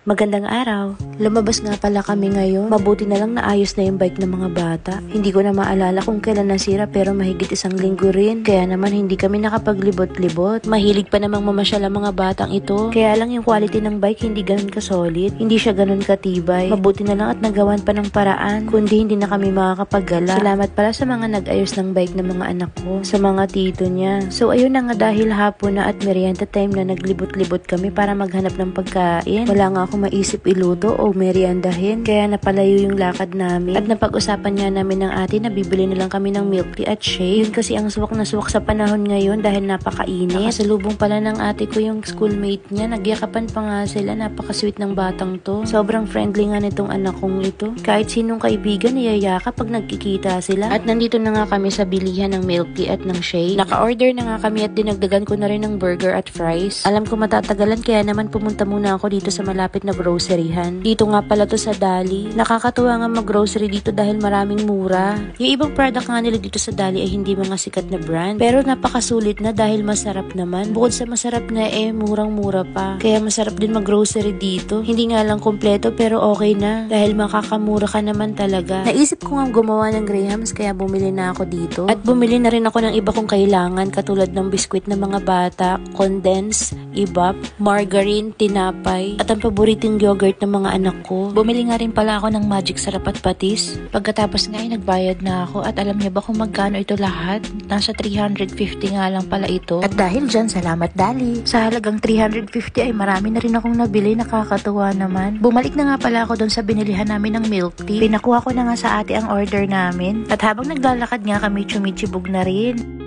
Magandang araw. Lumabas nga pala kami ngayon. Mabuti na lang naayos na yung bike ng mga bata. Hindi ko na maalala kung kailan nasira pero mahigit 1 linggo rin. Kaya naman hindi kami nakapaglibot-libot. Mahilig pa namang mamasyal ang mga batang ito. Kaya lang yung quality ng bike hindi ganun ka-solid. Hindi siya ganun katibay. Mabuti na lang at nagawan pa ng paraan. Kundi hindi na kami makakapaggala. Salamat pala sa mga nag-ayos ng bike ng mga anak ko. Sa mga tito niya. So ayun na nga, dahil hapon na at merienda time na naglibot-libot kami para maghanap ng pagkain. Wala nga ako maisip iluto o meriendahin, kaya napalayo yung lakad namin. At napag-usapan nga namin ng ate na bibili na lang kami ng milk tea at shake. Yun kasi ang suwak na suwak sa panahon ngayon dahil napakainit. Nakasalubong pala ng ate ko yung schoolmate niya. Nagyakapan pa nga sila. Napaka-sweet ng batang to. Sobrang friendly nga nitong anak kong ito. Kahit sinong kaibigan niyayaka pag nagkikita sila. At nandito na nga kami sa bilihan ng milk tea at ng shake. Naka-order na nga kami at dinagdagan ko na rin ng burger at fries. Alam ko matatagalan kaya naman pumunta muna ako dito sa malapit na groceryhan. Dito nga pala to sa Dali. Nakakatuwa nga mag-grocery dito dahil maraming mura. Yung ibang product nga nila dito sa Dali ay hindi mga sikat na brand. Pero napakasulit na dahil masarap naman. Bukod sa masarap na murang-mura pa. Kaya masarap din mag-grocery dito. Hindi nga lang kompleto pero okay na. Dahil makakamura ka naman talaga. Naisip ko nga gumawa ng Grahams kaya bumili na ako dito. At bumili na rin ako ng iba kong kailangan katulad ng biskwit ng mga bata, condense, ibap, margarine, tinapay, at ang paboritong yogurt ng mga anak ko. Bumili nga rin pala ako ng magic sarap at patis. Pagkatapos nga ay nagbayad na ako at alam niyo ba kung magkano ito lahat? Nasa 350 nga lang pala ito. At dahil dyan, salamat Dali. Sa halagang 350 ay marami na rin akong nabili, nakakatuwa naman. Bumalik na nga pala ako doon sa binilihan namin ng milk tea. Pinakuha ko na nga sa ate ang order namin. At habang naglalakad nga kami, chumichibog na rin.